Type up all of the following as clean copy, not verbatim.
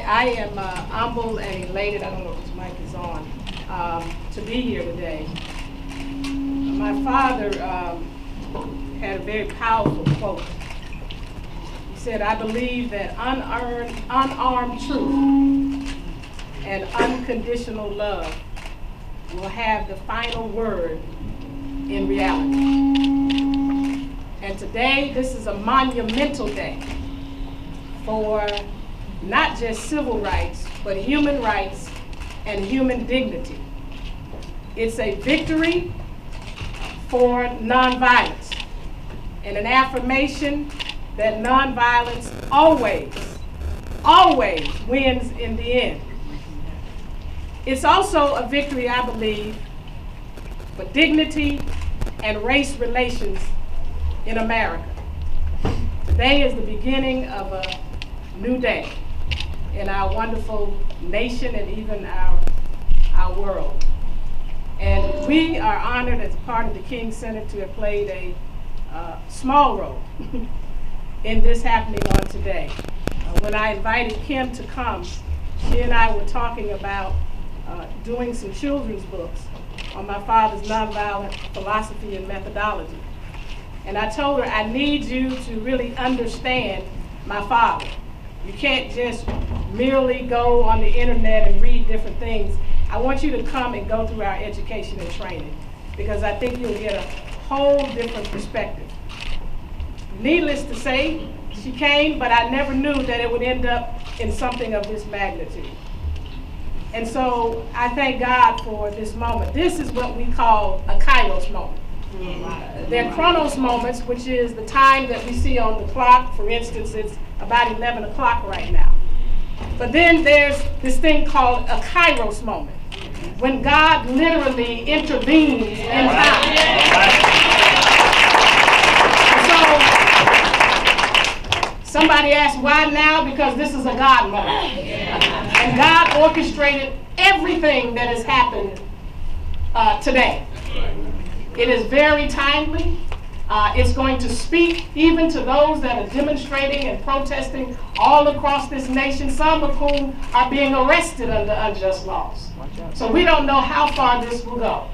I am humbled and elated, I don't know if this mic is on, to be here today. My father had a very powerful quote. He said, "I believe that unarmed truth and unconditional love will have the final word in reality." And today, this is a monumental day for not just civil rights, but human rights and human dignity. It's a victory for nonviolence and an affirmation that nonviolence always wins in the end. It's also a victory, I believe, for dignity and race relations in America. Today is the beginning of a new day in our wonderful nation and even our world. And we are honored as part of the King Center to have played a small role in this happening on today. When I invited Kim to come, she and I were talking about doing some children's books on my father's nonviolent philosophy and methodology. And I told her, I need you to really understand my father. You can't just merely go on the internet and read different things. I want you to come and go through our education and training, because I think you'll get a whole different perspective. Needless to say, she came, but I never knew that it would end up in something of this magnitude. And so I thank God for this moment. This is what we call a Kairos moment. They're Chronos moments, which is the time that we see on the clock. For instance, it's about 11 o'clock right now. But then there's this thing called a Kairos moment, when God literally intervenes in time. And so somebody asked, why now? Because this is a God moment. And God orchestrated everything that has happened today. It is very timely. It's going to speak even to those that are demonstrating and protesting all across this nation, some of whom are being arrested under unjust laws. So we don't know how far this will go.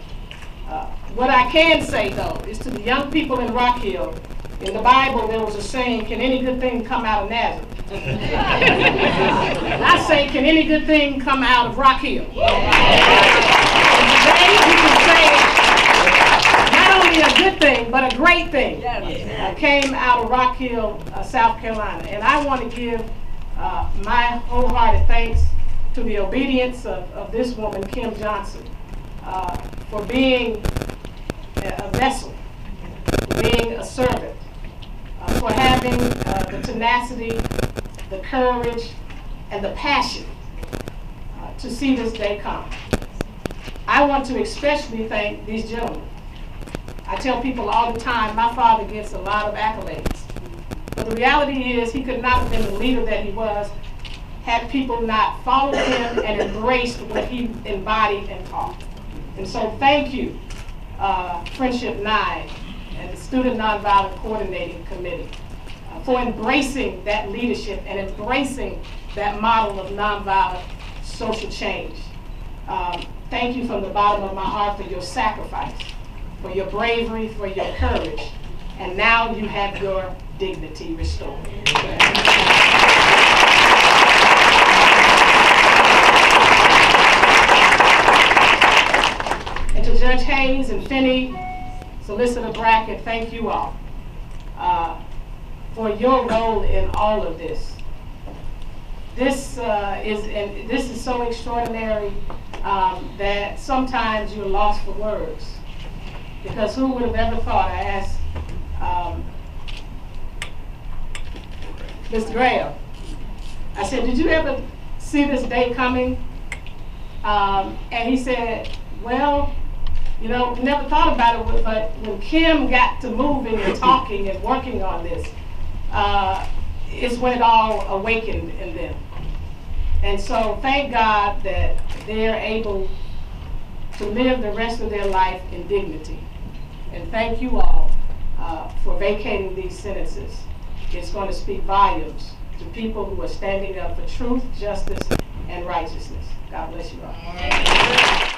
What I can say, though, is to the young people in Rock Hill, in the Bible there was a saying, can any good thing come out of Nazareth? I say, can any good thing come out of Rock Hill? And today we can say, not only a good thing, but a great thing came out of Rock Hill, South Carolina. And I want to give my wholehearted thanks to the obedience of this woman, Kim Johnson, for being a vessel, being a servant, for having the tenacity, the courage, and the passion to see this day come. I want to especially thank these gentlemen. I tell people all the time, my father gets a lot of accolades. But the reality is he could not have been the leader that he was had people not followed him and embraced what he embodied and taught. And so thank you, Friendship 9 and the Student Nonviolent Coordinating Committee for embracing that leadership and embracing that model of nonviolent social change. Thank you from the bottom of my heart for your sacrifice, for your bravery, for your courage, and now you have your dignity restored. And to Judge Haynes and Finney, Solicitor Brackett, thank you all for your role in all of this. This is so extraordinary that sometimes you're lost for words. Because who would have ever thought, I asked Mr. Graham, I said, did you ever see this day coming? And he said, well, you know, never thought about it, but when Kim got to moving and talking and working on this, it's when it all awakened in them. And so thank God that they're able to live the rest of their life in dignity. And thank you all for vacating these sentences. It's going to speak volumes to people who are standing up for truth, justice, and righteousness. God bless you all.